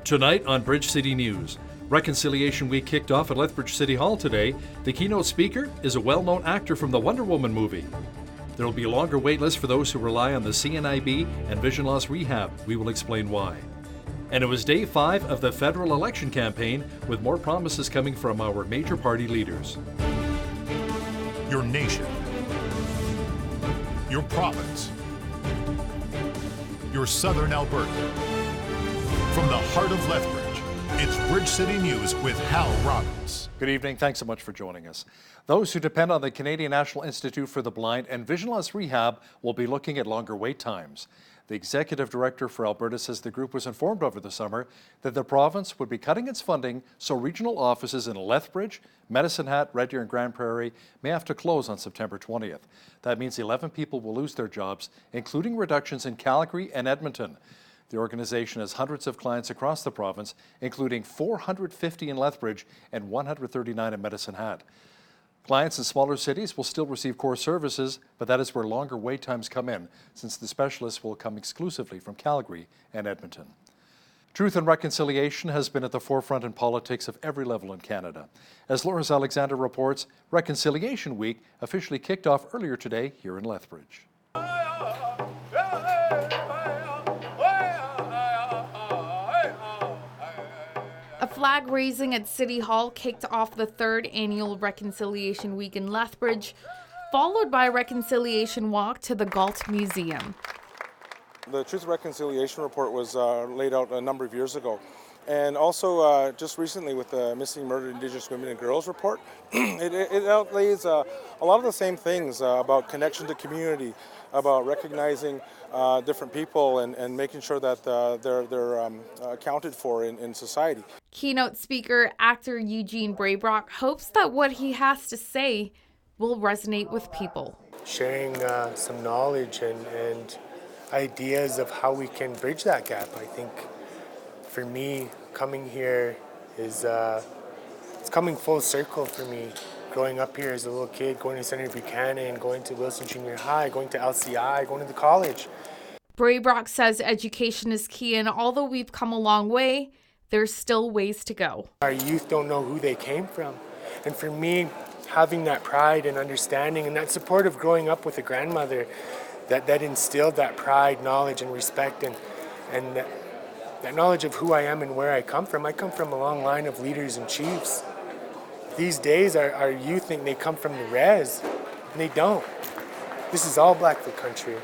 Tonight on Bridge City News, Reconciliation Week kicked off at Lethbridge City Hall today. The keynote speaker is a well-known actor from the Wonder Woman movie. There will be a longer wait list for those who rely on the CNIB and vision loss rehab. We will explain why. And it was day 5 of the federal election campaign, with more promises coming from our major party leaders. Your nation, your province, your southern Alberta. From the heart of Lethbridge, it's Bridge City News with Hal Robbins. Good evening. Thanks so much for joining us. Those who depend on the Canadian National Institute for the Blind and Vision Loss Rehab will be looking at longer wait times. The executive director for Alberta says the group was informed over the summer that the province would be cutting its funding, so regional offices in Lethbridge, Medicine Hat, Red Deer and Grand Prairie may have to close on September 20th. That means 11 people will lose their jobs, including reductions in Calgary and Edmonton. The organization has hundreds of clients across the province, including 450 in Lethbridge and 139 in Medicine Hat. Clients in smaller cities will still receive core services, but that is where longer wait times come in, since the specialists will come exclusively from Calgary and Edmonton. Truth and reconciliation has been at the forefront in politics of every level in Canada. As Loris Alexander reports, Reconciliation Week officially kicked off earlier today here in Lethbridge. A flag raising at City Hall kicked off the 3rd annual Reconciliation Week in Lethbridge, followed by a reconciliation walk to the Galt Museum. The Truth and Reconciliation Report was laid out a number of years ago. And also just recently with the Missing Murdered Indigenous Women and Girls report, it outlays a lot of the same things about connection to community, about recognizing different people and making sure that they're accounted for in society. Keynote speaker, actor Eugene Braybrock hopes that what he has to say will resonate with people. Sharing some knowledge and ideas of how we can bridge that gap. I think for me, coming here is it's coming full circle for me. Growing up here as a little kid, going to Senator Buchanan, going to Wilson Junior High, going to LCI, going to college. Braybrock says education is key, and although we've come a long way, there's still ways to go. Our youth don't know who they came from. And for me, having that pride and understanding and that support of growing up with a grandmother that instilled that pride, knowledge, and respect, and that knowledge of who I am and where I come from a long line of leaders and chiefs. These days, our youth think they come from the res, and they don't. This is all Blackfoot country.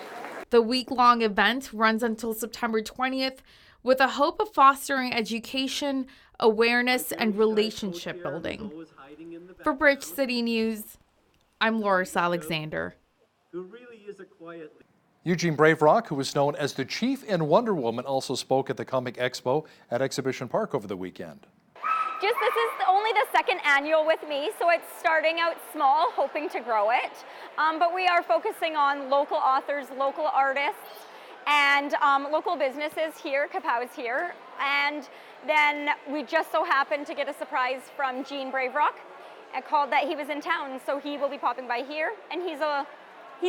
The week-long event runs until September 20th with a hope of fostering education, awareness, and relationship building. For Bridge City News, I'm Loris Alexander. Eugene Braybrock, who is known as the Chief in Wonder Woman, also spoke at the Comic Expo at Exhibition Park over the weekend. This is only the 2nd annual with me, so it's starting out small, hoping to grow it. But we are focusing on local authors, local artists, and local businesses here, Kapow's here. And then we just so happened to get a surprise from Gene Braybrock, and called that he was in town, so he will be popping by here. And he's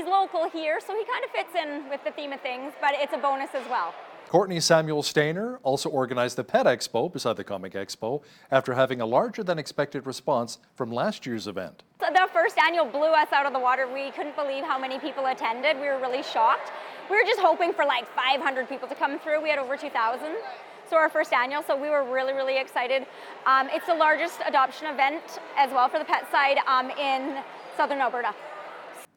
local here, so he kind of fits in with the theme of things, but it's a bonus as well. Courtney Samuel Stainer also organized the Pet Expo beside the Comic Expo after having a larger than expected response from last year's event. So the 1st annual blew us out of the water. We couldn't believe how many people attended. We were really shocked. We were just hoping for like 500 people to come through. We had over 2,000. So our 1st annual, so we were really, really excited. It's the largest adoption event as well for the pet side in southern Alberta.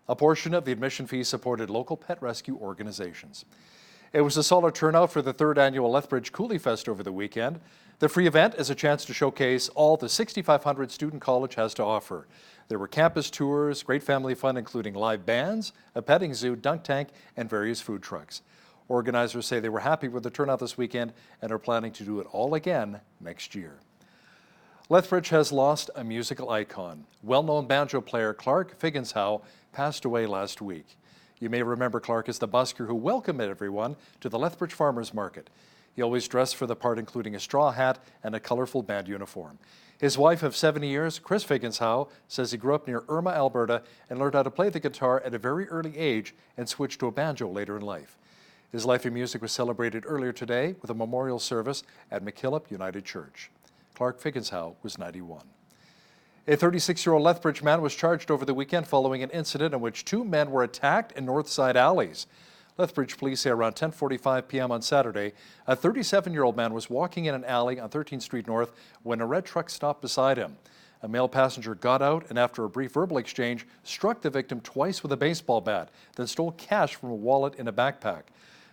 A portion of the admission fee supported local pet rescue organizations. It was a solid turnout for the 3rd annual Lethbridge Coulee Fest over the weekend. The free event is a chance to showcase all the 6,500 student college has to offer. There were campus tours, great family fun including live bands, a petting zoo, dunk tank, and various food trucks. Organizers say they were happy with the turnout this weekend and are planning to do it all again next year. Lethbridge has lost a musical icon. Well-known banjo player Clark Figgenshow passed away last week. You may remember Clark as the busker who welcomed everyone to the Lethbridge Farmers Market. He always dressed for the part, including a straw hat and a colorful band uniform. His wife of 70 years, Chris Figgenshow, says he grew up near Irma, Alberta, and learned how to play the guitar at a very early age and switched to a banjo later in life. His life in music was celebrated earlier today with a memorial service at McKillop United Church. Clark Figgenshow was 91. A 36-year-old Lethbridge man was charged over the weekend following an incident in which two men were attacked in Northside alleys. Lethbridge police say around 10:45 p.m. on Saturday, a 37-year-old man was walking in an alley on 13th Street North when a red truck stopped beside him. A male passenger got out and after a brief verbal exchange, struck the victim twice with a baseball bat, then stole cash from a wallet in a backpack.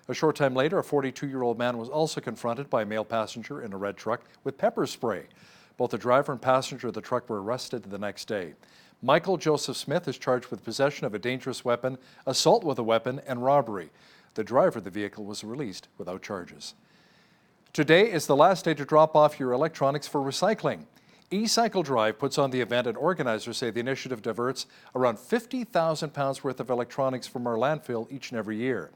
A short time later, a 42-year-old man was also confronted by a male passenger in a red truck with pepper spray. Both the driver and passenger of the truck were arrested the next day. Michael Joseph Smith is charged with possession of a dangerous weapon, assault with a weapon, and robbery. The driver of the vehicle was released without charges. Today is the last day to drop off your electronics for recycling. E-Cycle Drive puts on the event, and organizers say the initiative diverts around 50,000 pounds worth of electronics from our landfill each and every year.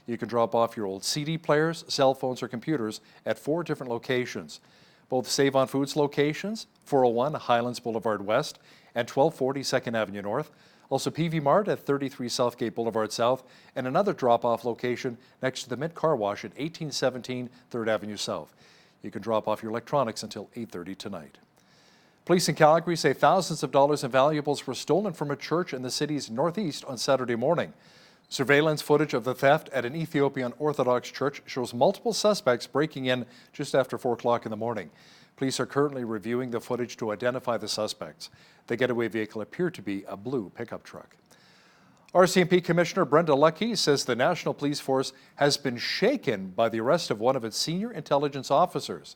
You can drop off your old CD players, cell phones, or computers at 4 different locations. Both Save on Foods locations, 401 Highlands Boulevard West and 1240 2nd Avenue North. Also PV Mart at 33 Southgate Boulevard South, and another drop-off location next to the Mint Car Wash at 1817 3rd Avenue South. You can drop off your electronics until 8:30 tonight. Police in Calgary say thousands of dollars in valuables were stolen from a church in the city's northeast on Saturday morning. Surveillance footage of the theft at an Ethiopian Orthodox church shows multiple suspects breaking in just after 4 o'clock in the morning. Police are currently reviewing the footage to identify the suspects. The getaway vehicle appeared to be a blue pickup truck. RCMP Commissioner Brenda Lucki says the National Police Force has been shaken by the arrest of one of its senior intelligence officers.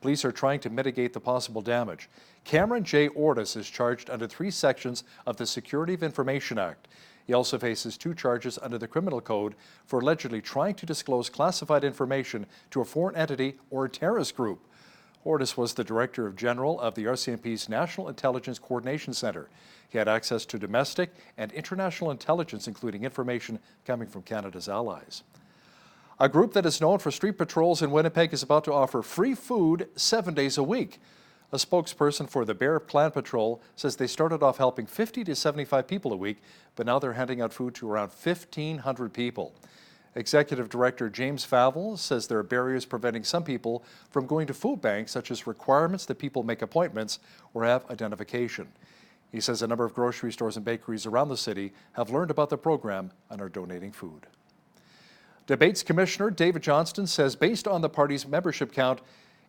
Police are trying to mitigate the possible damage. Cameron J. Ordis is charged under 3 sections of the Security of Information Act. He also faces 2 charges under the Criminal Code for allegedly trying to disclose classified information to a foreign entity or a terrorist group. Ordis was the Director General of the RCMP's National Intelligence Coordination Center. He had access to domestic and international intelligence, including information coming from Canada's allies. A group that is known for street patrols in Winnipeg is about to offer free food 7 days a week. A spokesperson for the Bear Clan Patrol says they started off helping 50 to 75 people a week, but now they're handing out food to around 1,500 people. Executive Director James Favell says there are barriers preventing some people from going to food banks, such as requirements that people make appointments or have identification. He says a number of grocery stores and bakeries around the city have learned about the program and are donating food. Debates Commissioner David Johnston says based on the party's membership count,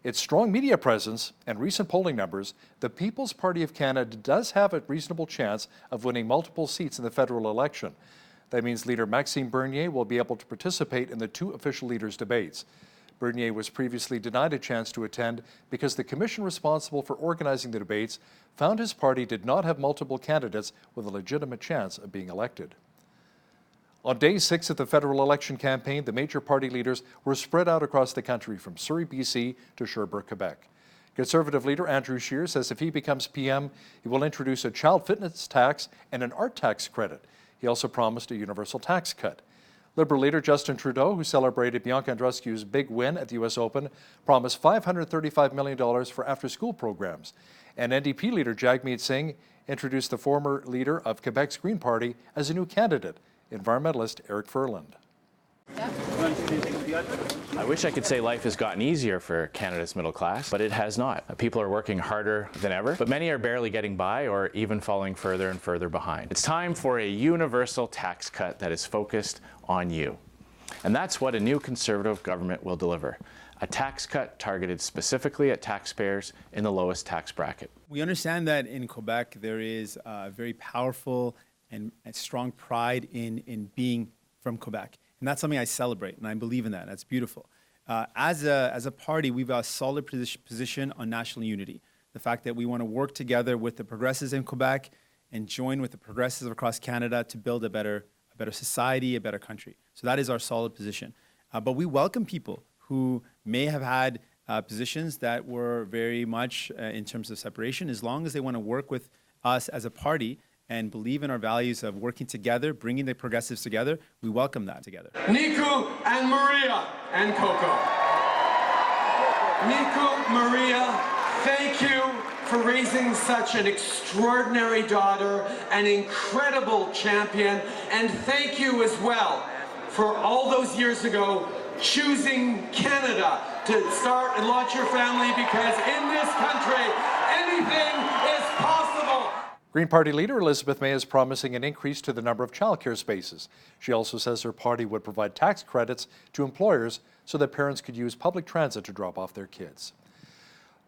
its strong media presence and recent polling numbers, the People's Party of Canada does have a reasonable chance of winning multiple seats in the federal election. That means leader Maxime Bernier will be able to participate in the 2 official leaders' debates. Bernier was previously denied a chance to attend because the commission responsible for organizing the debates found his party did not have multiple candidates with a legitimate chance of being elected. On day 6 of the federal election campaign, the major party leaders were spread out across the country from Surrey, BC to Sherbrooke, Quebec. Conservative leader Andrew Scheer says if he becomes PM, he will introduce a child fitness tax and an art tax credit. He also promised a universal tax cut. Liberal leader Justin Trudeau, who celebrated Bianca Andreescu's big win at the U.S. Open, promised $535 million for after-school programs. And NDP leader Jagmeet Singh introduced the former leader of Quebec's Green Party as a new candidate, environmentalist Eric Furland. I wish I could say life has gotten easier for Canada's middle class, but it has not. People are working harder than ever, but many are barely getting by or even falling further and further behind. It's time for a universal tax cut that is focused on you. And that's what a new Conservative government will deliver. A tax cut targeted specifically at taxpayers in the lowest tax bracket. We understand that in Quebec there is a very powerful and strong pride in being from Quebec. And that's something I celebrate, and I believe in that. That's beautiful. As a party, we've got a solid position on national unity. The fact that we want to work together with the progressives in Quebec and join with the progressives across Canada to build a better society, a better country. So that is our solid position. But we welcome people who may have had positions that were very much in terms of separation, as long as they want to work with us as a party and believe in our values of working together, bringing the progressives together. We welcome that together. Niku and Maria and Coco. Niku, Maria, thank you for raising such an extraordinary daughter, an incredible champion, and thank you as well for all those years ago choosing Canada to start and launch your family, because in this country, anything is possible. Green Party leader Elizabeth May is promising an increase to the number of childcare spaces. She also says her party would provide tax credits to employers so that parents could use public transit to drop off their kids.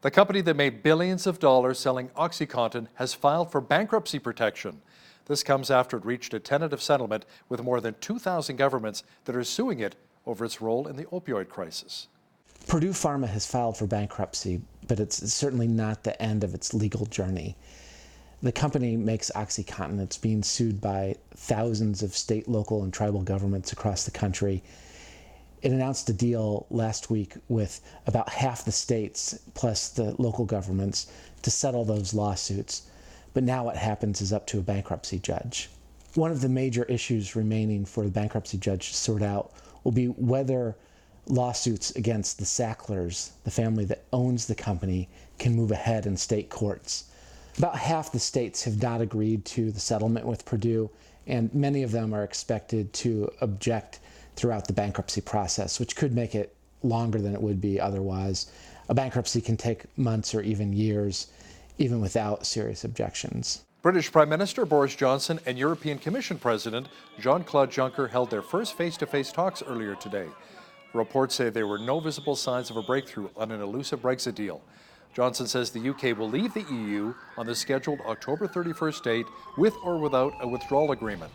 The company that made billions of dollars selling OxyContin has filed for bankruptcy protection. This comes after it reached a tentative settlement with more than 2,000 governments that are suing it over its role in the opioid crisis. Purdue Pharma has filed for bankruptcy, but it's certainly not the end of its legal journey. The company makes OxyContin. It's being sued by thousands of state, local, and tribal governments across the country. It announced a deal last week with about half the states, plus the local governments, to settle those lawsuits. But now what happens is up to a bankruptcy judge. One of the major issues remaining for the bankruptcy judge to sort out will be whether lawsuits against the Sacklers, the family that owns the company, can move ahead in state courts. About half the states have not agreed to the settlement with Purdue, and many of them are expected to object throughout the bankruptcy process, which could make it longer than it would be otherwise. A bankruptcy can take months or even years, even without serious objections. British Prime Minister Boris Johnson and European Commission President Jean-Claude Juncker held their first face-to-face talks earlier today. Reports say there were no visible signs of a breakthrough on an elusive Brexit deal. Johnson says the UK will leave the EU on the scheduled October 31st date with or without a withdrawal agreement.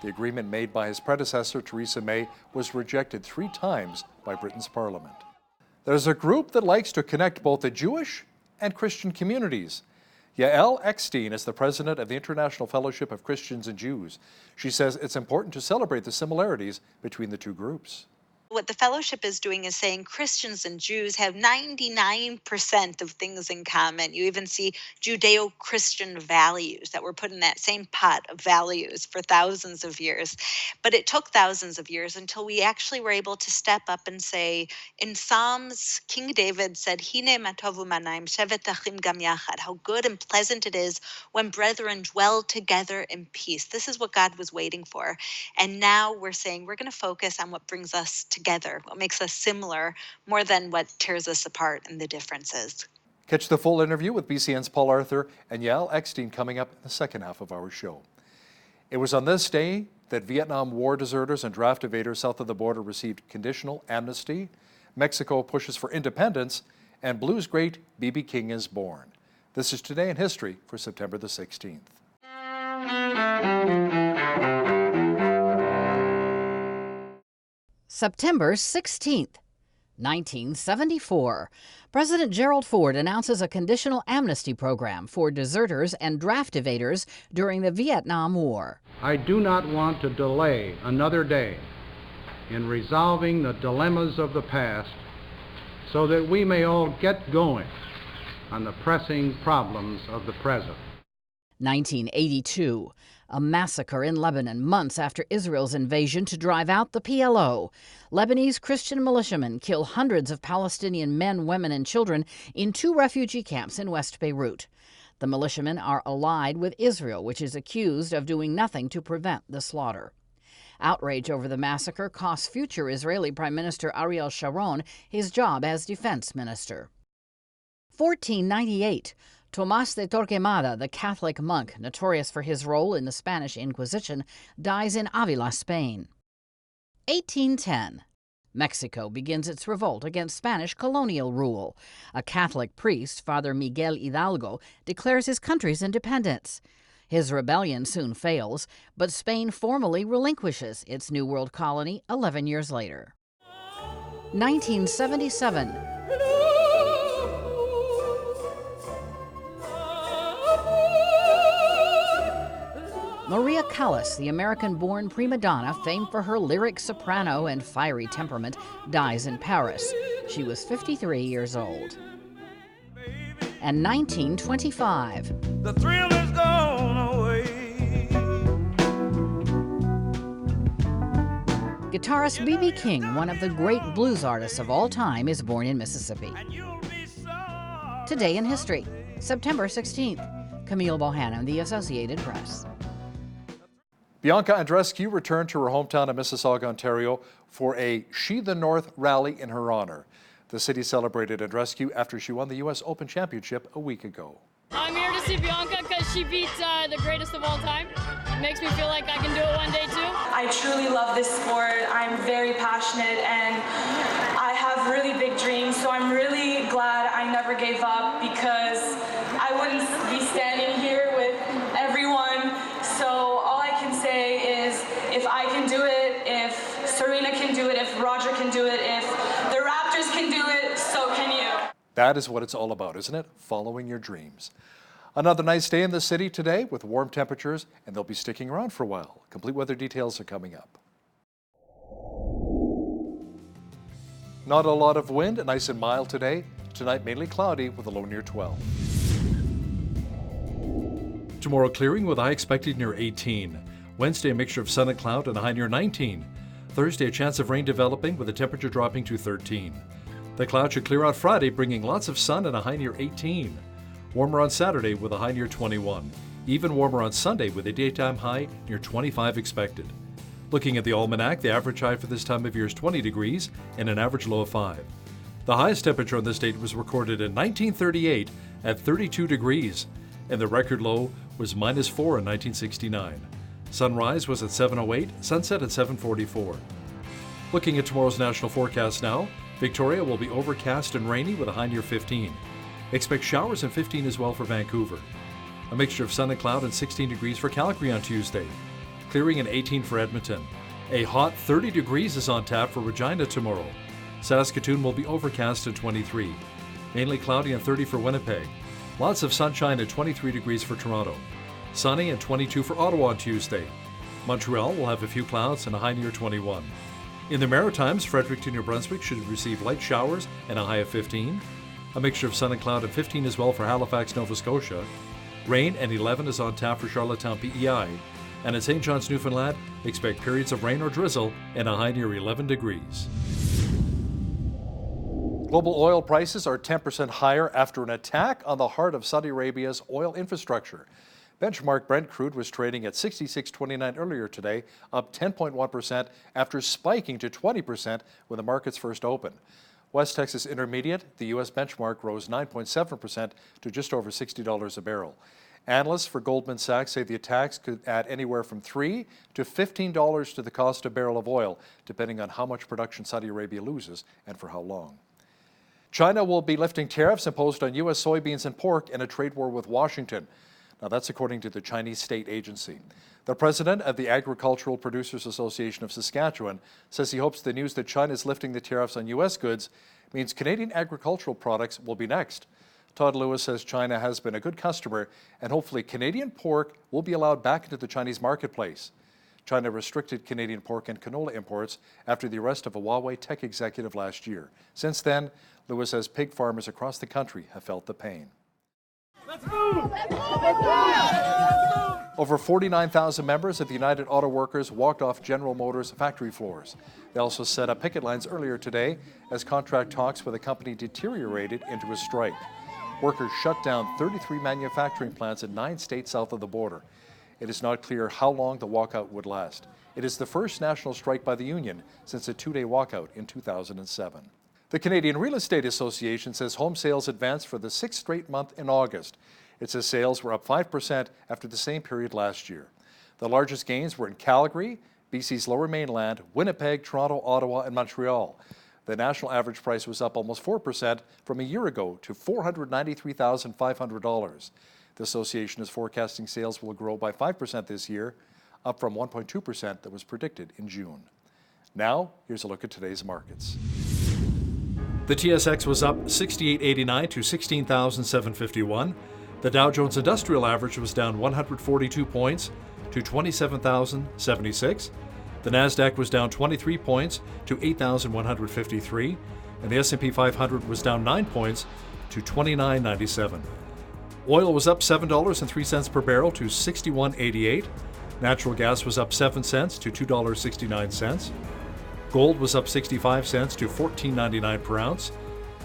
The agreement made by his predecessor, Theresa May, was rejected 3 times by Britain's Parliament. There's a group that likes to connect both the Jewish and Christian communities. Yael Eckstein is the president of the International Fellowship of Christians and Jews. She says it's important to celebrate the similarities between the two groups. What the fellowship is doing is saying Christians and Jews have 99% of things in common. You even see Judeo-Christian values that were put in that same pot of values for thousands of years. But it took thousands of years until we actually were able to step up and say, in Psalms, King David said, Hine ma tovu manaim shevet achim gam yachad, how good and pleasant it is when brethren dwell together in peace. This is what God was waiting for. And now we're saying we're going to focus on what brings us together, what makes us similar, more than what tears us apart and the differences. Catch the full interview with BCN's Paul Arthur and Yael Eckstein coming up in the second half of our show. It was on this day that Vietnam War deserters and draft evaders south of the border received conditional amnesty, Mexico pushes for independence, and blues great B.B. King is born. This is Today in History for September the 16th. September 16th, 1974. President Gerald Ford announces a conditional amnesty program for deserters and draft evaders during the Vietnam War. I do not want to delay another day in resolving the dilemmas of the past so that we may all get going on the pressing problems of the present. 1982. A massacre in Lebanon months after Israel's invasion to drive out the PLO. Lebanese Christian militiamen kill hundreds of Palestinian men, women, and children in 2 refugee camps in West Beirut. The militiamen are allied with Israel, which is accused of doing nothing to prevent the slaughter. Outrage over the massacre cost future Israeli Prime Minister Ariel Sharon his job as defense minister. 1498. Tomás de Torquemada, the Catholic monk notorious for his role in the Spanish Inquisition, dies in Avila, Spain. 1810. Mexico begins its revolt against Spanish colonial rule. A Catholic priest, Father Miguel Hidalgo, declares his country's independence. His rebellion soon fails, but Spain formally relinquishes its New World colony 11 years later. 1977. Maria Callas, the American-born prima donna famed for her lyric soprano and fiery temperament, dies in Paris. She was 53 years old. And 1925. The thrill is gone away. Guitarist B.B. King, one of the great blues artists of all time, is born in Mississippi. Today in History, September 16th. Camille Bohannon, The Associated Press. Bianca Andreescu returned to her hometown of Mississauga, Ontario for a She the North rally in her honor. The city celebrated Andreescu after she won the U.S. Open Championship a week ago. I'm here to see Bianca because she beat the greatest of all time. It makes me feel like I can do it one day too. I truly love this sport. I'm very passionate and I have really big dreams, so I'm really glad I never gave up because I wouldn't be standing here with everyone. So all I can say is if I can do it, if Serena can do it, if Roger can do it, if the Raptors can do it, so can you. That is what it's all about, isn't it? Following your dreams. Another nice day in the city today with warm temperatures, and they'll be sticking around for a while. Complete weather details are coming up. Not a lot of wind, nice and mild today. Tonight mainly cloudy with a low near 12. Tomorrow clearing with a high expected near 18. Wednesday a mixture of sun and cloud and a high near 19. Thursday a chance of rain developing with the temperature dropping to 13. The cloud should clear out Friday, bringing lots of sun and a high near 18. Warmer on Saturday with a high near 21. Even warmer on Sunday with a daytime high near 25 expected. Looking at the almanac, the average high for this time of year is 20 degrees and an average low of 5. The highest temperature on this date was recorded in 1938 at 32 degrees, and the record low was -4 in 1969. Sunrise was at 7:08, sunset at 7:44. Looking at tomorrow's national forecast now, Victoria will be overcast and rainy with a high near 15. Expect showers and 15 as well for Vancouver. A mixture of sun and cloud and 16 degrees for Calgary on Tuesday. Clearing and 18 for Edmonton. A hot 30 degrees is on tap for Regina tomorrow. Saskatoon will be overcast at 23. Mainly cloudy and 30 for Winnipeg. Lots of sunshine at 23 degrees for Toronto. Sunny and 22 for Ottawa on Tuesday. Montreal will have a few clouds and a high near 21. In the Maritimes, Fredericton, New Brunswick should receive light showers and a high of 15. A mixture of sun and cloud and 15 as well for Halifax, Nova Scotia. Rain and 11 is on tap for Charlottetown, PEI. And at St. John's, Newfoundland, expect periods of rain or drizzle and a high near 11 degrees. Global oil prices are 10% higher after an attack on the heart of Saudi Arabia's oil infrastructure. Benchmark Brent crude was trading at $66.29 earlier today, up 10.1% after spiking to 20% when the markets first opened. West Texas Intermediate, the U.S. benchmark, rose 9.7% to just over $60 a barrel. Analysts for Goldman Sachs say the attacks could add anywhere from $3 to $15 to the cost of a barrel of oil, depending on how much production Saudi Arabia loses and for how long. China will be lifting tariffs imposed on U.S. soybeans and pork in a trade war with Washington. Now, that's according to the Chinese state agency. The president of the Agricultural Producers Association of Saskatchewan says he hopes the news that China is lifting the tariffs on U.S. goods means Canadian agricultural products will be next. Todd Lewis says China has been a good customer and hopefully Canadian pork will be allowed back into the Chinese marketplace. China restricted Canadian pork and canola imports after the arrest of a Huawei tech executive last year. Since then, Lewis says pig farmers across the country have felt the pain. Let's move! Over 49,000 members of the United Auto Workers walked off General Motors factory floors. They also set up picket lines earlier today as contract talks with the company deteriorated into a strike. Workers shut down 33 manufacturing plants in 9 states south of the border. It is not clear how long the walkout would last. It is the first national strike by the union since a 2-day walkout in 2007. The Canadian Real Estate Association says home sales advanced for the 6th straight month in August. It says sales were up 5% after the same period last year. The largest gains were in Calgary, BC's Lower Mainland, Winnipeg, Toronto, Ottawa, and Montreal. The national average price was up almost 4% from a year ago to $493,500. The association is forecasting sales will grow by 5% this year, up from 1.2% that was predicted in June. Now, here's a look at today's markets. The TSX was up 68.89 to 16,751. The Dow Jones Industrial Average was down 142 points to 27,076. The Nasdaq was down 23 points to 8,153, and the S&P 500 was down 9 points to 29.97. Oil was up $7.03 per barrel to $61.88. Natural gas was up 7 cents to $2.69. Gold was up 65 cents to $14.99 per ounce,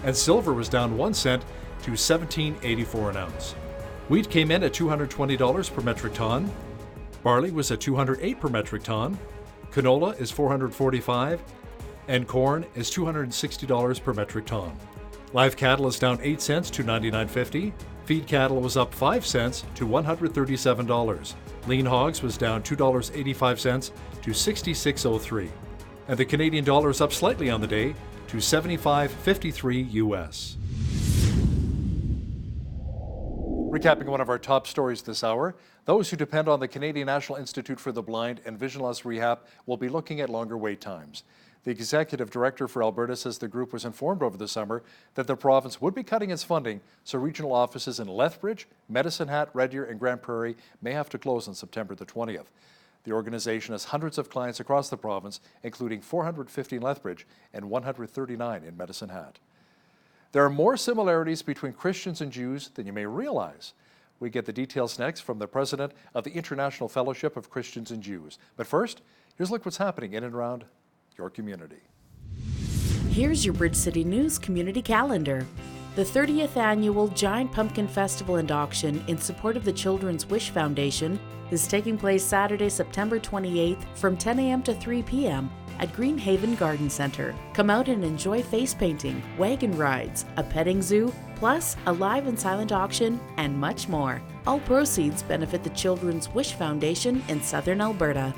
and silver was down 1 cent to $17.84 an ounce. Wheat came in at $220 per metric ton. Barley was at $208 per metric ton. Canola is $445, and corn is $260 per metric ton. Live cattle is down 8 cents to $99.50. Feed cattle was up 5 cents to $137. Lean hogs was down $2.85 to $66.03. And the Canadian dollar is up slightly on the day to 75.53 US. Recapping one of our top stories this hour, those who depend on the Canadian National Institute for the Blind and Vision Loss Rehab will be looking at longer wait times. The executive director for Alberta says the group was informed over the summer that the province would be cutting its funding, so regional offices in Lethbridge, Medicine Hat, Red Deer, and Grand Prairie may have to close on September the 20th. The organization has hundreds of clients across the province, including 450 in Lethbridge and 139 in Medicine Hat. There are more similarities between Christians and Jews than you may realize. We get the details next from the president of the International Fellowship of Christians and Jews. But first, here's a look what's happening in and around your community. Here's your Bridge City News community calendar. The 30th annual Giant Pumpkin Festival and Auction in support of the Children's Wish Foundation is taking place Saturday, September 28th from 10 a.m. to 3 p.m. at Greenhaven Garden Center. Come out and enjoy face painting, wagon rides, a petting zoo, plus a live and silent auction, and much more. All proceeds benefit the Children's Wish Foundation in Southern Alberta.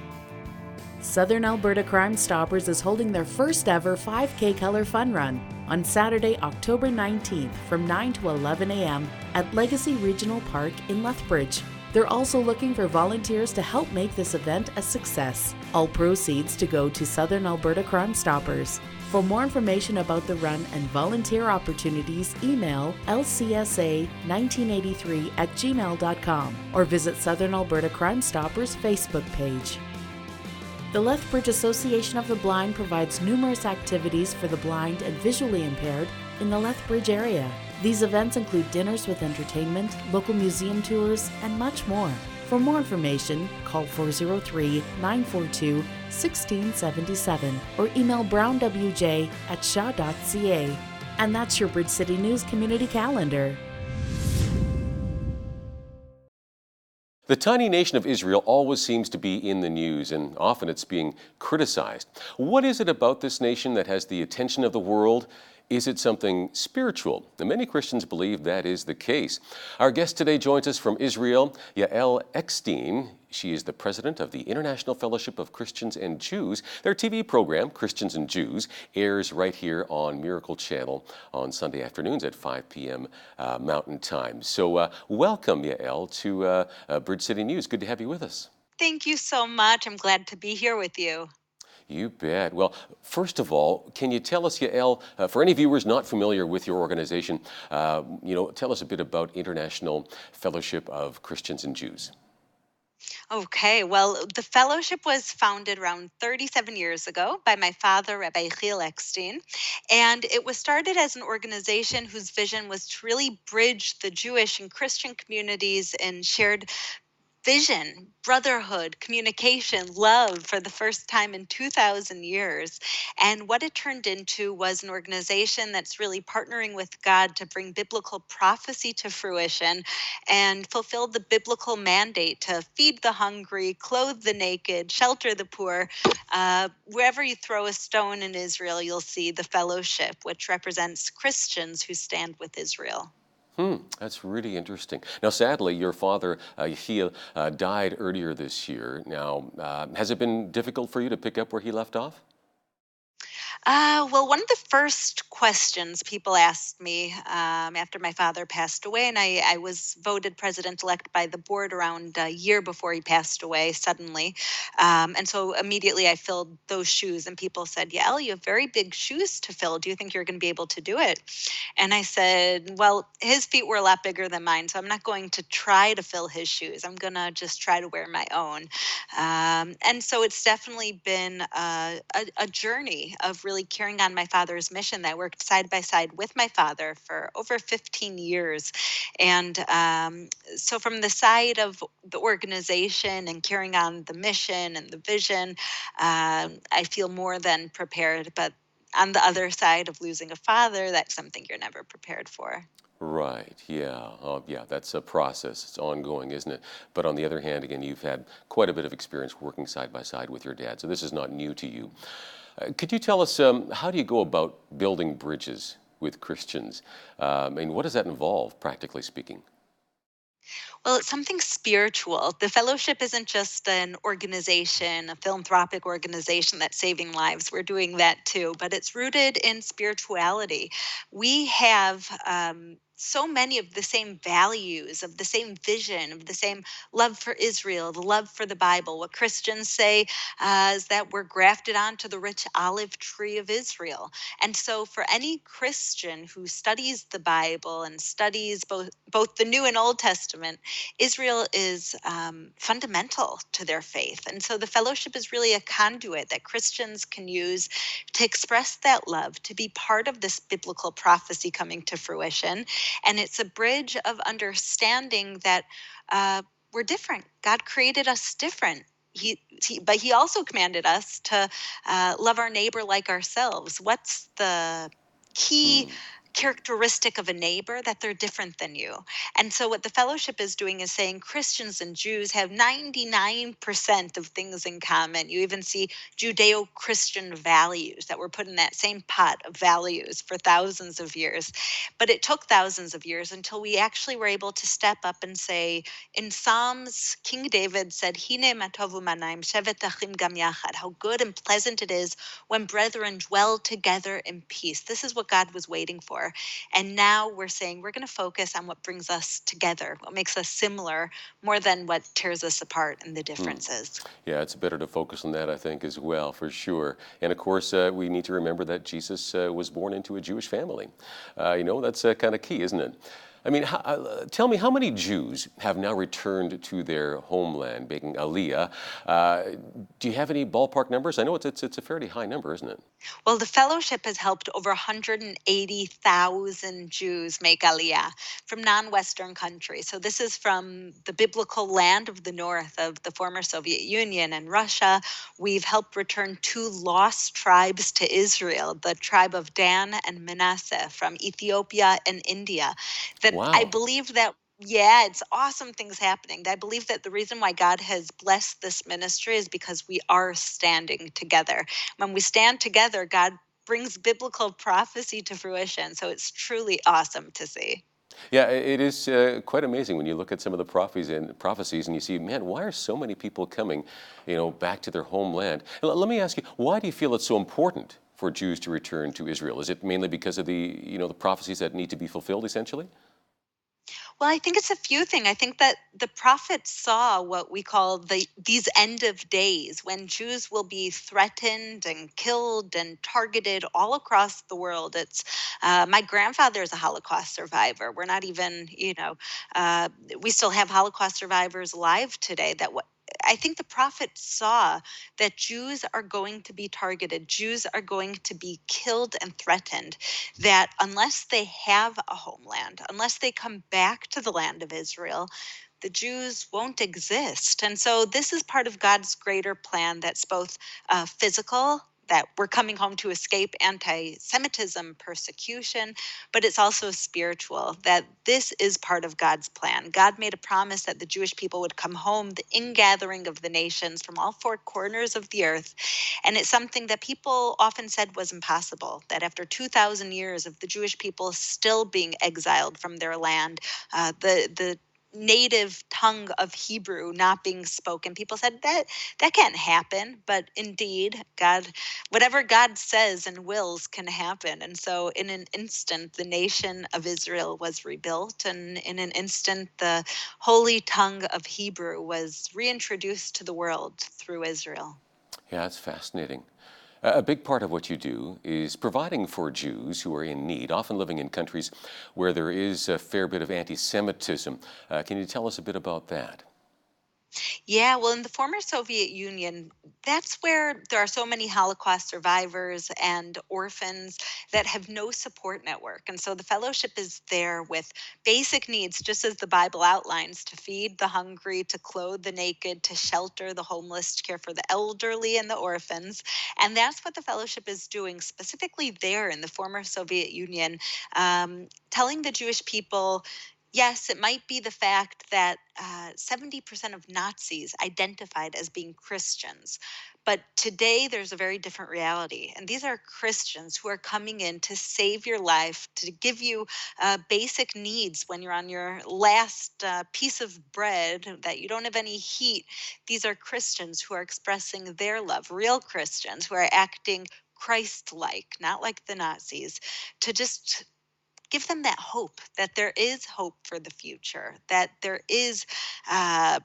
Southern Alberta Crime Stoppers is holding their first ever 5K Color Fun Run on Saturday, October 19th from 9 to 11 a.m. at Legacy Regional Park in Lethbridge. They're also looking for volunteers to help make this event a success. All proceeds to go to Southern Alberta Crime Stoppers. For more information about the run and volunteer opportunities, email lcsa1983@gmail.com or visit Southern Alberta Crime Stoppers Facebook page. The Lethbridge Association of the Blind provides numerous activities for the blind and visually impaired in the Lethbridge area. These events include dinners with entertainment, local museum tours, and much more. For more information, call 403-942-1677 or email brownwj@shaw.ca. And that's your Bridge City News community calendar. The tiny nation of Israel always seems to be in the news, and often it's being criticized. What is it about this nation that has the attention of the world? Is it something spiritual? And many Christians believe that is the case. Our guest today joins us from Israel, Yael Eckstein. She is the president of the International Fellowship of Christians and Jews. Their TV program, Christians and Jews, airs right here on Miracle Channel on Sunday afternoons at 5 p.m. Mountain Time. So welcome, Yael, to Bridge City News. Good to have you with us. Thank you so much. I'm glad to be here with you. You bet. Well, first of all, can you tell us, Yael, for any viewers not familiar with your organization, tell us a bit about International Fellowship of Christians and Jews. Okay, well, the fellowship was founded around 37 years ago by my father, Rabbi Yael Eckstein, and it was started as an organization whose vision was to really bridge the Jewish and Christian communities and shared vision, brotherhood, communication, love for the first time in 2,000 years. And what it turned into was an organization that's really partnering with God to bring biblical prophecy to fruition and fulfill the biblical mandate to feed the hungry, clothe the naked, shelter the poor. Wherever you throw a stone in Israel, you'll see the fellowship, which represents Christians who stand with Israel. That's really interesting. Now, sadly, your father, Yael, died earlier this year. Now, has it been difficult for you to pick up where he left off? Well, one of the first questions people asked me after my father passed away, and I was voted president-elect by the board around a year before he passed away suddenly. And so immediately I filled those shoes, and people said, Yael, you have very big shoes to fill. Do you think you're going to be able to do it? And I said, well, his feet were a lot bigger than mine, so I'm not going to try to fill his shoes. I'm going to just try to wear my own. And so it's definitely been a journey of really carrying on my father's mission. I worked side by side with my father for over 15 years. And so from the side of the organization and carrying on the mission and the vision, I feel more than prepared. But on the other side of losing a father, that's something you're never prepared for. Right, yeah. Oh, yeah, that's a process. It's ongoing, isn't it? But on the other hand, again, you've had quite a bit of experience working side by side with your dad, so this is not new to you. Could you tell us, how do you go about building bridges with Christians? And what does that involve, practically speaking? Well, it's something spiritual. The fellowship isn't just an organization, a philanthropic organization that's saving lives. We're doing that too, but it's rooted in spirituality. We have so many of the same values, of the same vision, of the same love for Israel, the love for the Bible. What Christians say is that we're grafted onto the rich olive tree of Israel. And so for any Christian who studies the Bible and studies both the New and Old Testament, Israel is fundamental to their faith. And so the fellowship is really a conduit that Christians can use to express that love, to be part of this biblical prophecy coming to fruition. And it's a bridge of understanding that we're different. God created us different. But he also commanded us to love our neighbor like ourselves. What's the key characteristic of a neighbor? That they're different than you. And so what the fellowship is doing is saying Christians and Jews have 99% of things in common. You even see Judeo-Christian values that were put in that same pot of values for thousands of years. But it took thousands of years until we actually were able to step up and say, in Psalms, King David said, Hine ma tovu manaim shevet achim gam yachad, how good and pleasant it is when brethren dwell together in peace. This is what God was waiting for. And now we're saying we're going to focus on what brings us together, what makes us similar, more than what tears us apart and the differences. Yeah, it's better to focus on that, I think, as well, for sure. And of course, we need to remember that Jesus was born into a Jewish family. That's kind of key, isn't it? I mean, tell me, how many Jews have now returned to their homeland, making Aliyah? Do you have any ballpark numbers? I know it's a fairly high number, isn't it? Well, the fellowship has helped over 180,000 Jews make Aliyah from non-Western countries. So this is from the biblical land of the north of the former Soviet Union and Russia. We've helped return 2 lost tribes to Israel, the tribe of Dan and Manasseh from Ethiopia and India. Wow. I believe that, yeah, it's awesome things happening. I believe that the reason why God has blessed this ministry is because we are standing together. When we stand together, God brings biblical prophecy to fruition. So it's truly awesome to see. Yeah, it is quite amazing when you look at some of the prophecies and you see, man, why are so many people coming, back to their homeland? Let me ask you, why do you feel it's so important for Jews to return to Israel? Is it mainly because of the prophecies that need to be fulfilled, essentially? Well, I think it's a few things. I think that the prophets saw what we call these end of days, when Jews will be threatened and killed and targeted all across the world. It's my grandfather is a Holocaust survivor. We're not even, we still have Holocaust survivors alive today. I think the prophets saw that Jews are going to be targeted, Jews are going to be killed and threatened, that unless they have a homeland, unless they come back to the land of Israel, the Jews won't exist. And so this is part of God's greater plan that's both physical, that we're coming home to escape anti-Semitism persecution, but it's also spiritual, that this is part of God's plan. God made a promise that the Jewish people would come home, the ingathering of the nations from all 4 corners of the earth. And it's something that people often said was impossible, that after 2,000 years of the Jewish people still being exiled from their land, the native tongue of Hebrew not being spoken, people said that can't happen. But indeed, whatever God says and wills can happen. And so in an instant, the nation of Israel was rebuilt, and in an instant, the holy tongue of Hebrew was reintroduced to the world through Israel. Yeah, it's fascinating. A big part of what you do is providing for Jews who are in need, often living in countries where there is a fair bit of anti-Semitism. Can you tell us a bit about that? Yeah, well, in the former Soviet Union, that's where there are so many Holocaust survivors and orphans that have no support network. And so the fellowship is there with basic needs, just as the Bible outlines, to feed the hungry, to clothe the naked, to shelter the homeless, to care for the elderly and the orphans. And that's what the fellowship is doing specifically there in the former Soviet Union, telling the Jewish people. Yes, it might be the fact that 70% of Nazis identified as being Christians. But today there's a very different reality. And these are Christians who are coming in to save your life, to give you basic needs when you're on your last piece of bread, that you don't have any heat. These are Christians who are expressing their love, real Christians who are acting Christ like, not like the Nazis, to just give them that hope that there is hope for the future, that uh,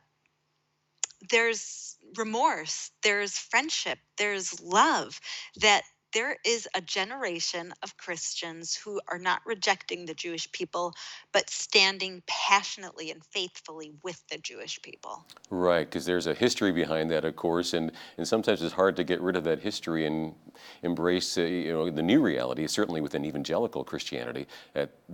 there's remorse, there's friendship, there's love, that there is a generation of Christians who are not rejecting the Jewish people, but standing passionately and faithfully with the Jewish people. Right, because there's a history behind that, of course, and sometimes it's hard to get rid of that history and embrace, the new reality. Certainly within evangelical Christianity,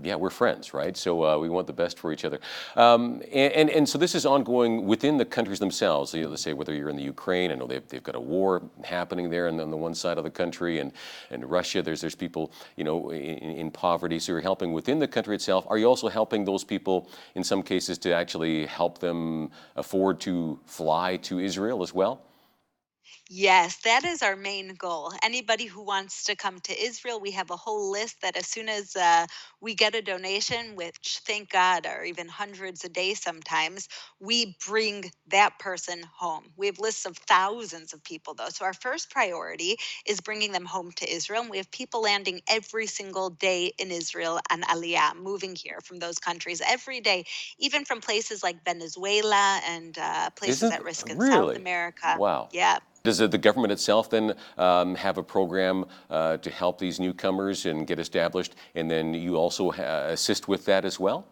yeah, we're friends, right? So we want the best for each other, and so this is ongoing within the countries themselves. Let's say whether you're in the Ukraine, I know they've got a war happening there, and on the one side of the country, and Russia, there's people in poverty. So you're helping within the country itself. Are you also helping those people in some cases to actually help them afford to fly to Israel as well? Yes, that is our main goal. Anybody who wants to come to Israel, we have a whole list that as soon as we get a donation, which thank God are even hundreds a day sometimes, we bring that person home. We have lists of thousands of people, though. So our first priority is bringing them home to Israel. And we have people landing every single day in Israel on Aliyah, moving here from those countries every day, even from places like Venezuela and places Isn't at risk in South really? America. Wow. Yeah. Does the government itself then have a program to help these newcomers and get established, and then you also assist with that as well?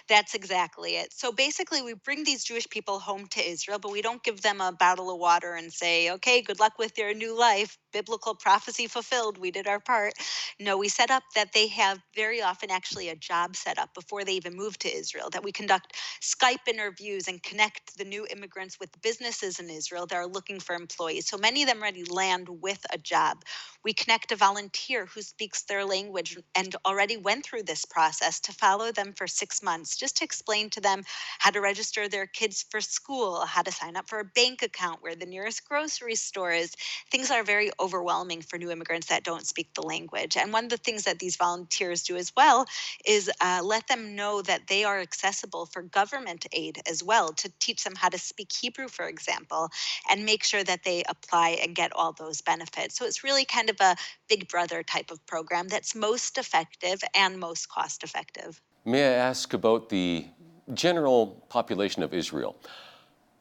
That's exactly it. So basically, we bring these Jewish people home to Israel, but we don't give them a bottle of water and say, okay, good luck with your new life. Biblical prophecy fulfilled. We did our part. No, we set up that they have very often actually a job set up before they even move to Israel, that we conduct Skype interviews and connect the new immigrants with businesses in Israel that are looking for employees. So many of them already land with a job. We connect a volunteer who speaks their language and already went through this process to follow them for 6 months, just to explain to them how to register their kids for school, how to sign up for a bank account, where the nearest grocery store is. Things are very overwhelming for new immigrants that don't speak the language. And one of the things that these volunteers do as well is let them know that they are accessible for government aid as well, to teach them how to speak Hebrew, for example, and make sure that they apply and get all those benefits. So it's really kind of a big brother type of program that's most effective and most cost effective. May I ask about the general population of Israel?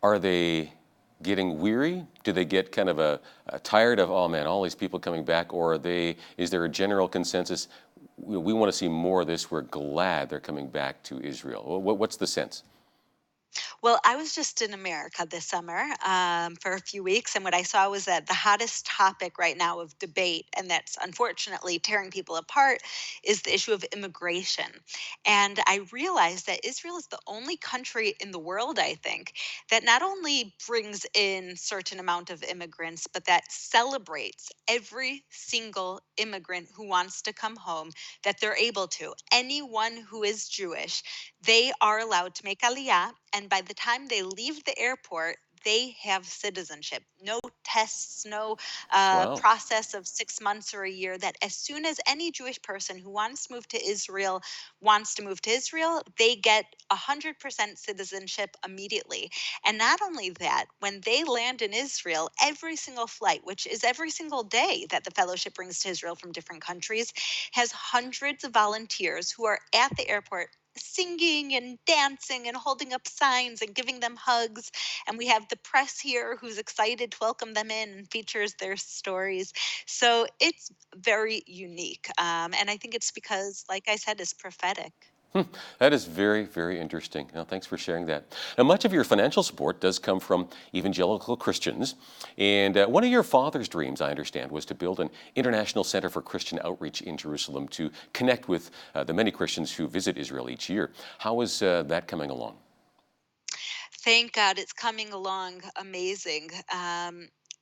Are they getting weary? Do they get kind of a tired of, oh man, all these people coming back? Or is there a general consensus, we want to see more of this, we're glad they're coming back to Israel? What's the sense? Well, I was just in America this summer for a few weeks, and what I saw was that the hottest topic right now of debate, and that's unfortunately tearing people apart, is the issue of immigration. And I realized that Israel is the only country in the world, I think, that not only brings in certain amount of immigrants, but that celebrates every single immigrant who wants to come home, that they're able to. Anyone who is Jewish, they are allowed to make aliyah, and by the time they leave the airport, they have citizenship. No tests, no Wow. process of 6 months or a year. That as soon as any Jewish person who wants to move to Israel wants to move to Israel, they get 100% citizenship immediately. And not only that, when they land in Israel, every single flight, which is every single day that the fellowship brings to Israel from different countries, has hundreds of volunteers who are at the airport singing and dancing and holding up signs and giving them hugs. And we have the press here who's excited to welcome them in and features their stories. So it's very unique. And I think it's because, like I said, it's prophetic. That is very, very interesting. Now, thanks for sharing that. Now, much of your financial support does come from evangelical Christians. And one of your father's dreams, I understand, was to build an international center for Christian outreach in Jerusalem to connect with the many Christians who visit Israel each year. How is that coming along? Thank God it's coming along amazing.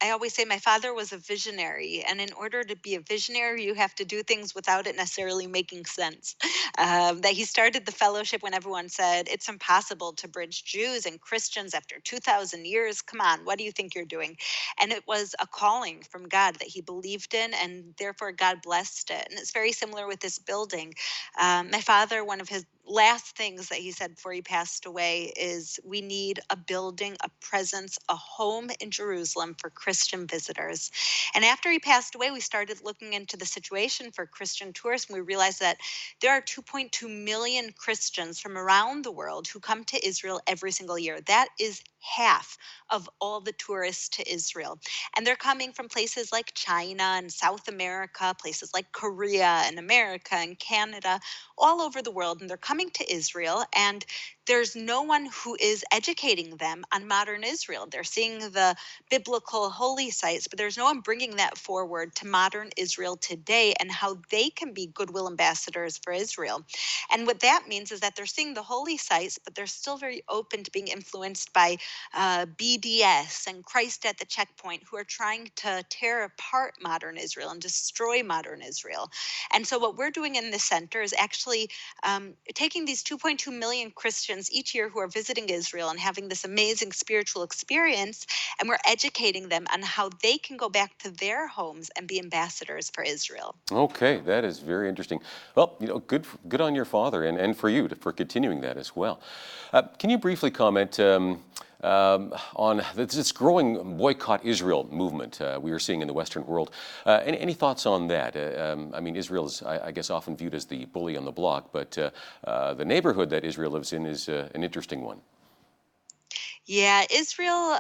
I always say my father was a visionary, and in order to be a visionary, you have to do things without it necessarily making sense. That he started the fellowship when everyone said it's impossible to bridge Jews and Christians after 2,000 years. Come on, what do you think you're doing? And it was a calling from God that he believed in, and therefore God blessed it. And it's very similar with this building. My father, one of his last things that he said before he passed away is we need a building, a presence, a home in Jerusalem for Christian visitors. And after he passed away, we started looking into the situation for Christian tourists, and we realized that there are 2.2 million Christians from around the world who come to Israel every single year. That is half of all the tourists to Israel. And they're coming from places like China and South America, places like Korea and America and Canada, all over the world. And they're coming to Israel, and there's no one who is educating them on modern Israel. They're seeing the biblical holy sites, but there's no one bringing that forward to modern Israel today and how they can be goodwill ambassadors for Israel. And what that means is that they're seeing the holy sites, but they're still very open to being influenced by BDS and Christ at the Checkpoint, who are trying to tear apart modern Israel and destroy modern Israel. And so what we're doing in this center is actually taking these 2.2 million Christians each year who are visiting Israel and having this amazing spiritual experience, and we're educating them on how they can go back to their homes and be ambassadors for Israel. Okay, that is very interesting. Well, good on your father and for you for continuing that as well. Can you briefly comment on this growing boycott Israel movement we are seeing in the Western world? Any thoughts on that? I mean, Israel is, I guess, often viewed as the bully on the block, but the neighborhood that Israel lives in is an interesting one. Yeah, Israel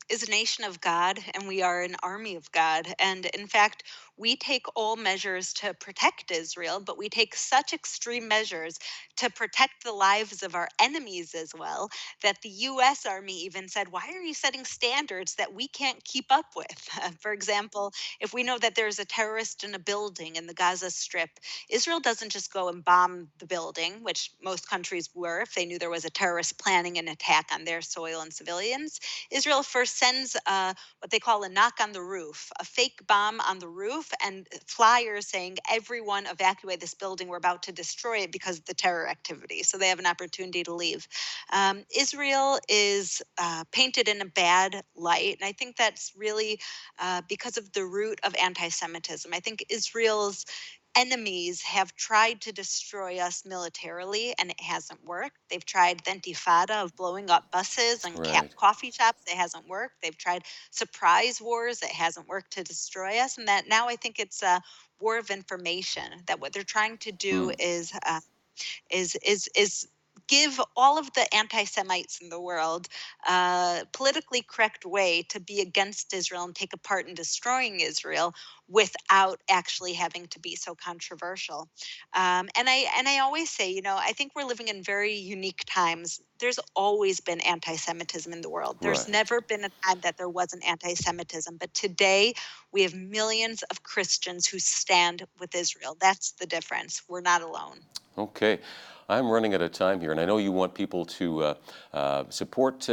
is a nation of God, and we are an army of God. And in fact, we take all measures to protect Israel, but we take such extreme measures to protect the lives of our enemies as well, that the U.S. Army even said, why are you setting standards that we can't keep up with? For example, if we know that there's a terrorist in a building in the Gaza Strip, Israel doesn't just go and bomb the building, which most countries were if they knew there was a terrorist planning an attack on their soil and civilians. Israel first sends what they call a knock on the roof, a fake bomb on the roof, and flyers saying, everyone evacuate this building, we're about to destroy it because of the terror activity. So they have an opportunity to leave. Israel is painted in a bad light, and I think that's really because of the root of anti-Semitism. I think Israel's enemies have tried to destroy us militarily, and it hasn't worked. They've tried the intifada of blowing up buses and coffee shops. It hasn't worked. They've tried surprise wars. It hasn't worked to destroy us. And that now I think it's a war of information, that what they're trying to do is give all of the anti-Semites in the world a politically correct way to be against Israel and take a part in destroying Israel without actually having to be so controversial. And I always say, I think we're living in very unique times. There's always been anti-Semitism in the world. There's never been a time that there wasn't anti-Semitism. But today, we have millions of Christians who stand with Israel. That's the difference. We're not alone. Okay. I'm running out of time here, and I know you want people to support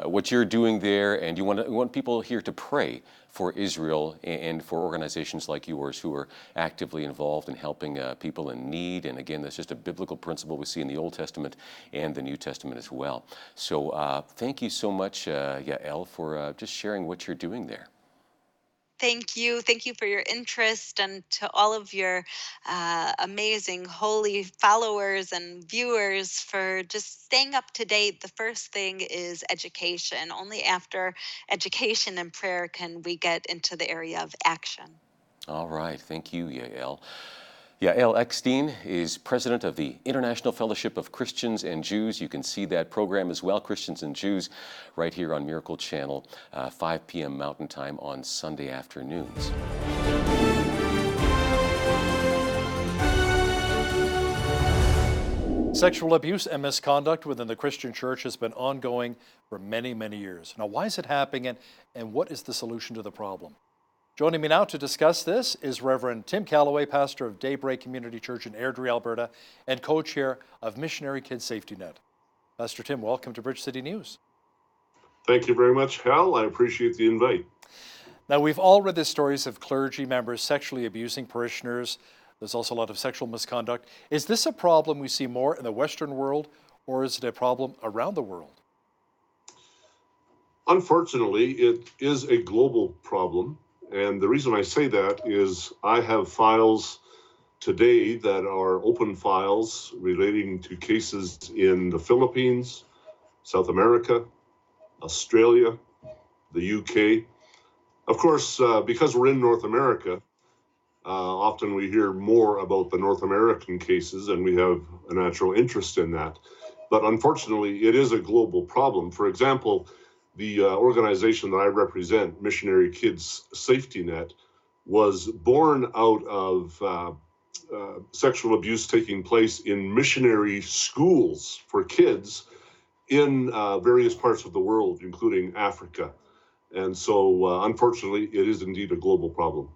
what you're doing there, and you want people here to pray for Israel and for organizations like yours who are actively involved in helping people in need. And again, that's just a biblical principle we see in the Old Testament and the New Testament as well. So thank you so much, Yael, for just sharing what you're doing there. Thank you. Thank you for your interest, and to all of your amazing holy followers and viewers for just staying up to date. The first thing is education. Only after education and prayer can we get into the area of action. All right. Thank you, Yael. Yael Eckstein is president of the International Fellowship of Christians and Jews. You can see that program as well, Christians and Jews, right here on Miracle Channel, 5 p.m. Mountain Time on Sunday afternoons. Sexual abuse and misconduct within the Christian church has been ongoing for many, many years. Now, why is it happening, and what is the solution to the problem? Joining me now to discuss this is Reverend Tim Callaway, pastor of Daybreak Community Church in Airdrie, Alberta, and co-chair of Missionary Kids Safety Net. Pastor Tim, welcome to Bridge City News. Thank you very much, Hal. I appreciate the invite. Now, we've all read the stories of clergy members sexually abusing parishioners. There's also a lot of sexual misconduct. Is this a problem we see more in the Western world, or is it a problem around the world? Unfortunately, it is a global problem. And the reason I say that is I have files today that are open files relating to cases in the Philippines, South America, Australia, the UK. Of course, because we're in North America, often we hear more about the North American cases, and we have a natural interest in that. But unfortunately, it is a global problem. For example, the organization that I represent, Missionary Kids Safety Net, was born out of sexual abuse taking place in missionary schools for kids in various parts of the world, including Africa. And so, unfortunately, it is indeed a global problem.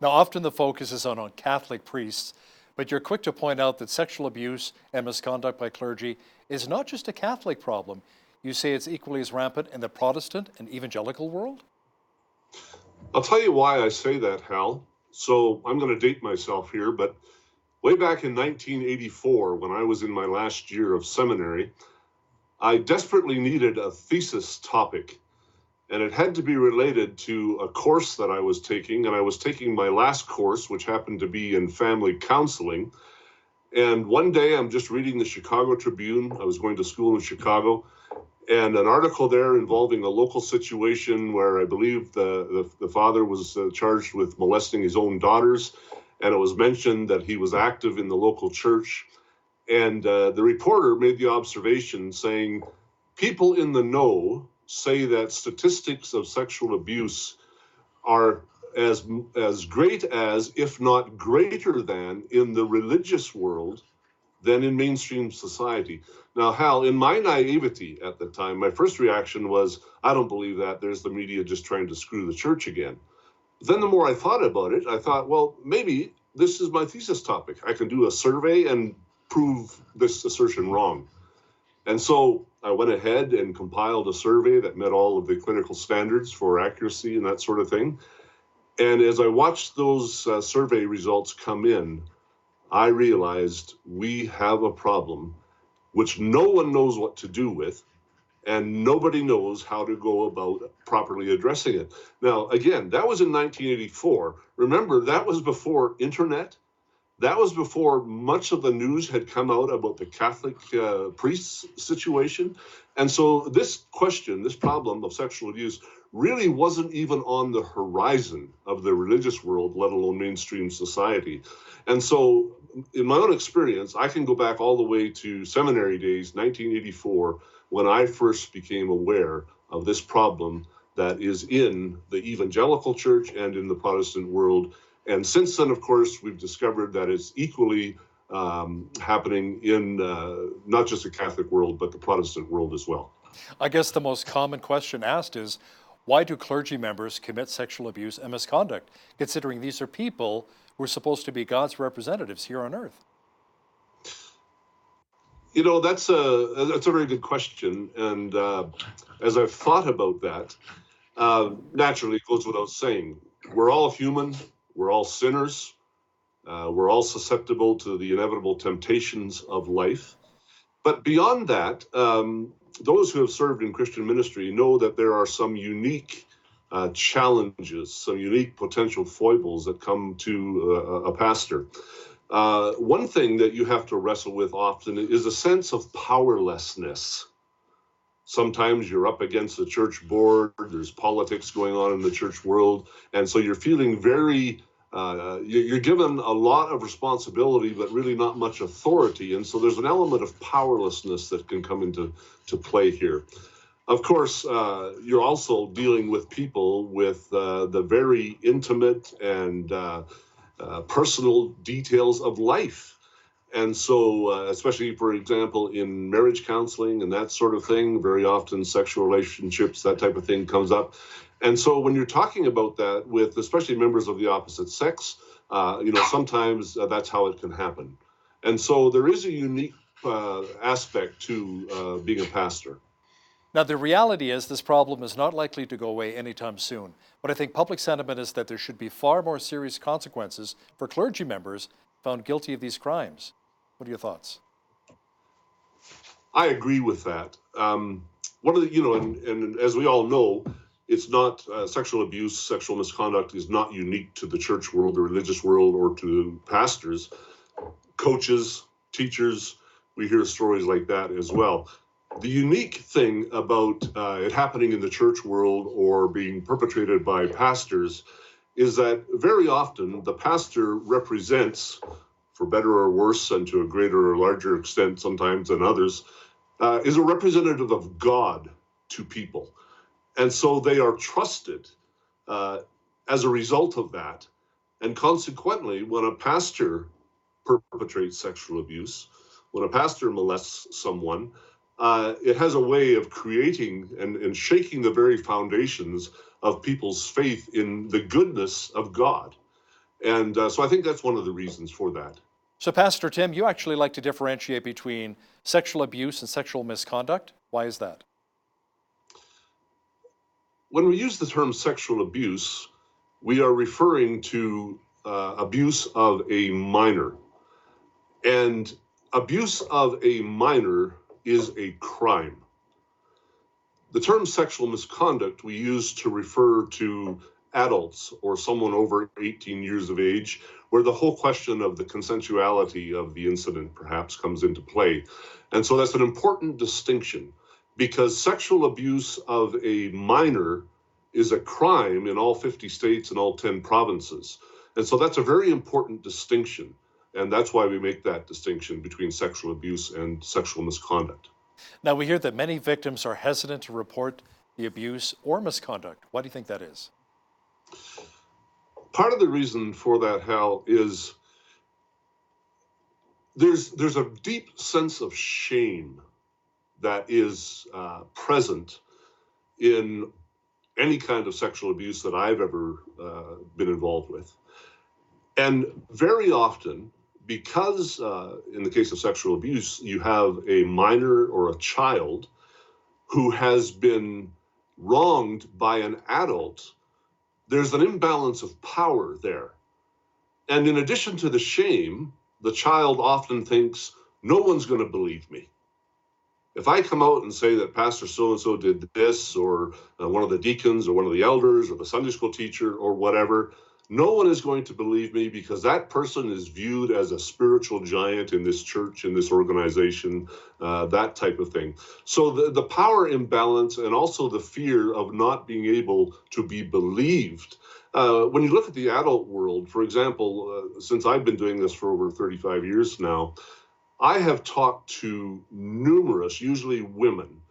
Now, often the focus is on Catholic priests, but you're quick to point out that sexual abuse and misconduct by clergy is not just a Catholic problem. You say it's equally as rampant in the Protestant and evangelical world? I'll tell you why I say that, Hal. So I'm going to date myself here, but way back in 1984, when I was in my last year of seminary, I desperately needed a thesis topic. And it had to be related to a course that I was taking, and I was taking my last course, which happened to be in family counseling. And one day I'm just reading the Chicago Tribune. I was going to school in Chicago, and an article there involving a local situation where I believe the father was charged with molesting his own daughters, and it was mentioned that he was active in the local church. And the reporter made the observation saying, people in the know say that statistics of sexual abuse are as great as, if not greater than, in the religious world than in mainstream society. Now, Hal, in my naivety at the time, my first reaction was, I don't believe that. There's the media just trying to screw the church again. Then the more I thought about it, I thought, well, maybe this is my thesis topic. I can do a survey and prove this assertion wrong. And so I went ahead and compiled a survey that met all of the clinical standards for accuracy and that sort of thing. And as I watched those survey results come in, I realized we have a problem which no one knows what to do with, and nobody knows how to go about properly addressing it. Now, again, that was in 1984. Remember, that was before internet. That was before much of the news had come out about the Catholic priests situation. And so this question, this problem of sexual abuse, really wasn't even on the horizon of the religious world, let alone mainstream society. And so in my own experience, I can go back all the way to seminary days, 1984, when I first became aware of this problem that is in the evangelical church and in the Protestant world. And since then, of course, we've discovered that it's equally happening in not just the Catholic world, but the Protestant world as well. I guess the most common question asked is, why do clergy members commit sexual abuse and misconduct, considering these are people who are supposed to be God's representatives here on earth? You know, that's a very good question. And as I've thought about that, naturally it goes without saying, we're all human. We're all sinners. We're all susceptible to the inevitable temptations of life. But beyond that, those who have served in Christian ministry know that there are some unique challenges, some unique potential foibles that come to a pastor. One thing that you have to wrestle with often is a sense of powerlessness. Sometimes you're up against the church board, there's politics going on in the church world, and so you're feeling very, you're given a lot of responsibility, but really not much authority, and so there's an element of powerlessness that can come into play here. Of course, you're also dealing with people with the very intimate and personal details of life. And so, especially, for example, in marriage counseling and that sort of thing, very often sexual relationships, that type of thing comes up. And so when you're talking about that with especially members of the opposite sex, sometimes that's how it can happen. And so there is a unique aspect to being a pastor. Now, the reality is this problem is not likely to go away anytime soon. But I think public sentiment is that there should be far more serious consequences for clergy members found guilty of these crimes. What are your thoughts? I agree with that. One of the, and as we all know, it's not sexual abuse, sexual misconduct is not unique to the church world, the religious world, or to pastors, coaches, teachers. We hear stories like that as well. The unique thing about it happening in the church world or being perpetrated by pastors is that very often the pastor represents, for better or worse, and to a greater or larger extent sometimes than others, is a representative of God to people. And so they are trusted as a result of that. And consequently, when a pastor perpetrates sexual abuse, when a pastor molests someone, it has a way of creating and shaking the very foundations of people's faith in the goodness of God. And so I think that's one of the reasons for that. So, Pastor Tim, you actually like to differentiate between sexual abuse and sexual misconduct. Why is that? When we use the term sexual abuse, we are referring to abuse of a minor. And abuse of a minor is a crime. The term sexual misconduct we use to refer to adults or someone over 18 years of age, where the whole question of the consensuality of the incident perhaps comes into play. And so that's an important distinction, because sexual abuse of a minor is a crime in all 50 states and all 10 provinces. And so that's a very important distinction. And that's why we make that distinction between sexual abuse and sexual misconduct. Now, we hear that many victims are hesitant to report the abuse or misconduct. Why do you think that is? Part of the reason for that, Hal, is there's a deep sense of shame that is present in any kind of sexual abuse that I've ever been involved with. And very often, because in the case of sexual abuse, you have a minor or a child who has been wronged by an adult, there's an imbalance of power there. And in addition to the shame, the child often thinks, no one's going to believe me. If I come out and say that Pastor so-and-so did this, or one of the deacons, or one of the elders, or the Sunday school teacher, or whatever, no one is going to believe me because that person is viewed as a spiritual giant in this church, in this organization, that type of thing. So the power imbalance and also the fear of not being able to be believed. When you look at the adult world, for example, since I've been doing this for over 35 years now, I have talked to numerous, usually women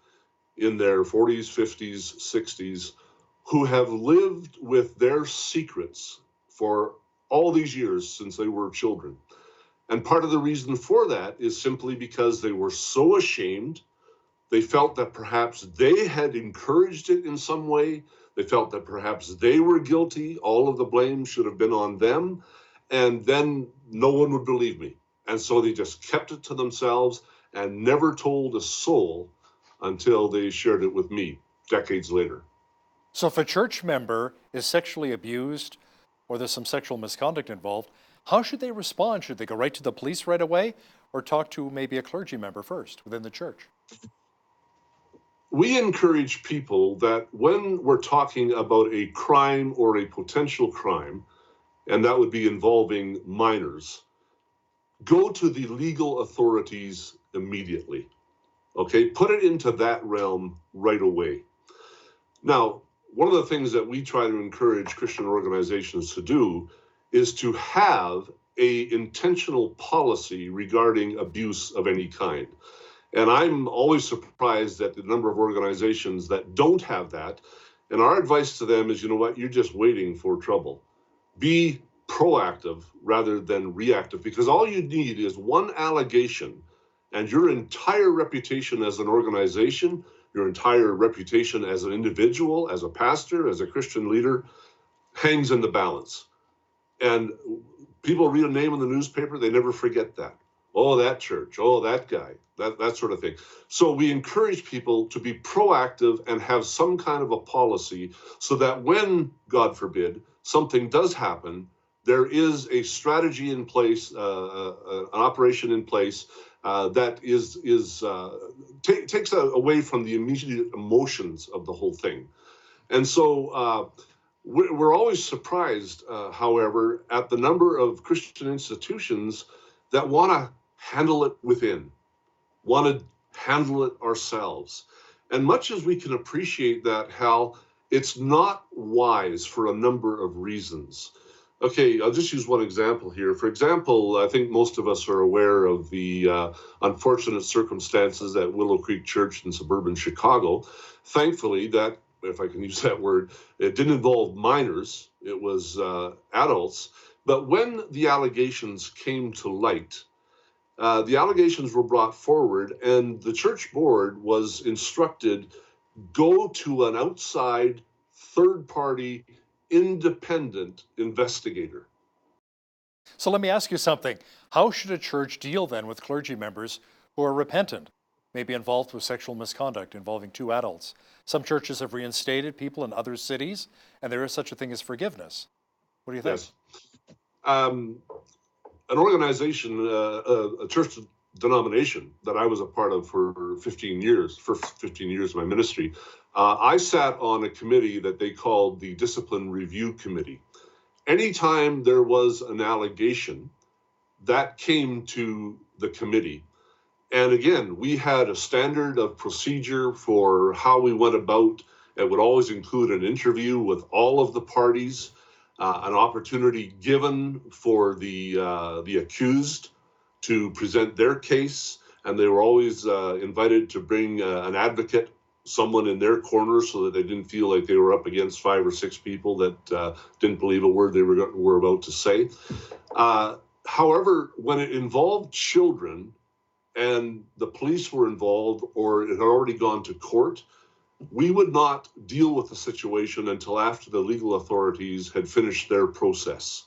in their 40s, 50s, 60s, who have lived with their secrets for all these years since they were children. And part of the reason for that is simply because they were so ashamed. They felt that perhaps they had encouraged it in some way. They felt that perhaps they were guilty. All of the blame should have been on them. And then no one would believe me. And so they just kept it to themselves and never told a soul until they shared it with me decades later. So if a church member is sexually abused or there's some sexual misconduct involved, how should they respond? Should they go right to the police right away or talk to maybe a clergy member first within the church? We encourage people that when we're talking about a crime or a potential crime, and that would be involving minors, go to the legal authorities immediately. Okay, put it into that realm right away. Now, one of the things that we try to encourage Christian organizations to do is to have an intentional policy regarding abuse of any kind. And I'm always surprised at the number of organizations that don't have that. And our advice to them is, you know what, you're just waiting for trouble. Be proactive rather than reactive, because all you need is one allegation and your entire reputation as an organization, your entire reputation as an individual, as a pastor, as a Christian leader, hangs in the balance. And people read a name in the newspaper, they never forget that. Oh, that church, oh, that guy, that sort of thing. So we encourage people to be proactive and have some kind of a policy so that when, God forbid, something does happen, there is a strategy in place, an operation in place that takes away from the immediate emotions of the whole thing. And so we're always surprised, however, at the number of Christian institutions that want to handle it within, want to handle it ourselves. And much as we can appreciate that, Hal, it's not wise for a number of reasons. Okay, I'll just use one example here. For example, I think most of us are aware of the unfortunate circumstances at Willow Creek Church in suburban Chicago. Thankfully, that, if I can use that word, it didn't involve minors, it was adults. But when the allegations came to light, the allegations were brought forward and the church board was instructed, go to an outside third-party independent investigator. So let me ask you something. How should a church deal then with clergy members who are repentant, maybe involved with sexual misconduct involving two adults? Some churches have reinstated people in other cities, and there is such a thing as forgiveness. What do you think? Yes. An organization, a church denomination that I was a part of for 15 years of my ministry, I sat on a committee that they called the Discipline Review Committee. Anytime there was an allegation, that came to the committee. And again, we had a standard of procedure for how we went about. It would always include an interview with all of the parties, an opportunity given for the accused to present their case, and they were always invited to bring an advocate, someone in their corner, so that they didn't feel like they were up against 5 or 6 people that didn't believe a word they were about to say. However, when it involved children and the police were involved or it had already gone to court, we would not deal with the situation until after the legal authorities had finished their process.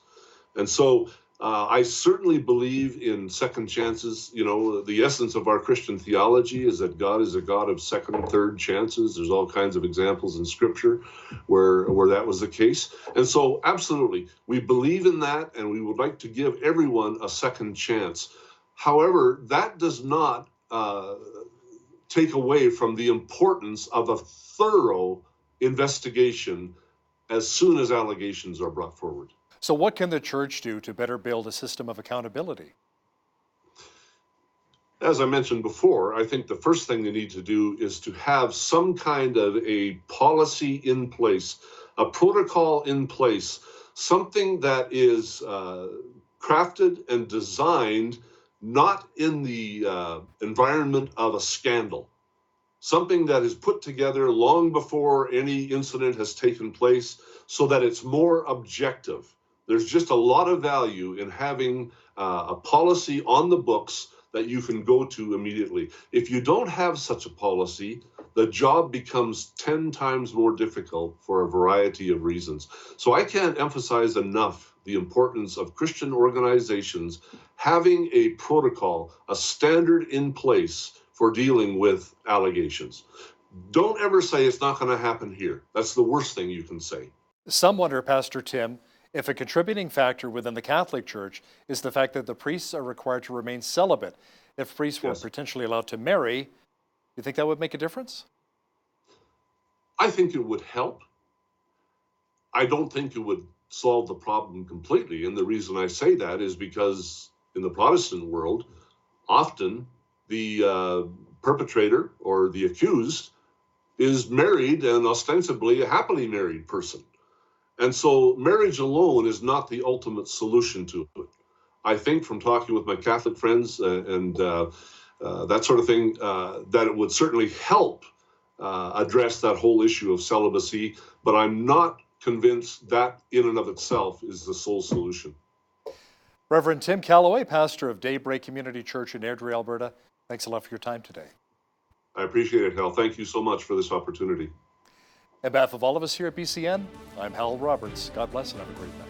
And so I certainly believe in second chances. You know, the essence of our Christian theology is that God is a God of second and third chances. There's all kinds of examples in Scripture where that was the case. And so absolutely, we believe in that, and we would like to give everyone a second chance. However, that does not take away from the importance of a thorough investigation as soon as allegations are brought forward. So what can the church do to better build a system of accountability? As I mentioned before, I think the first thing they need to do is to have some kind of a policy in place, a protocol in place, something that is crafted and designed not in the environment of a scandal, something that is put together long before any incident has taken place so that it's more objective. There's just a lot of value in having a policy on the books that you can go to immediately. If you don't have such a policy, the job becomes 10 times more difficult for a variety of reasons. So I can't emphasize enough the importance of Christian organizations having a protocol, a standard in place for dealing with allegations. Don't ever say it's not going to happen here. That's the worst thing you can say. Some wonder, Pastor Tim, if a contributing factor within the Catholic Church is the fact that the priests are required to remain celibate. If priests were potentially allowed to marry, do you think that would make a difference? I think it would help. I don't think it would solve the problem completely. And the reason I say that is because in the Protestant world, often the perpetrator or the accused is married and ostensibly a happily married person. And so marriage alone is not the ultimate solution to it. I think from talking with my Catholic friends and that sort of thing, that it would certainly help address that whole issue of celibacy, but I'm not convinced that in and of itself is the sole solution. Reverend Tim Callaway, pastor of Daybreak Community Church in Airdrie, Alberta, thanks a lot for your time today. I appreciate it, Hal. Thank you so much for this opportunity. On behalf of all of us here at BCN, I'm Hal Roberts. God bless and have a great night.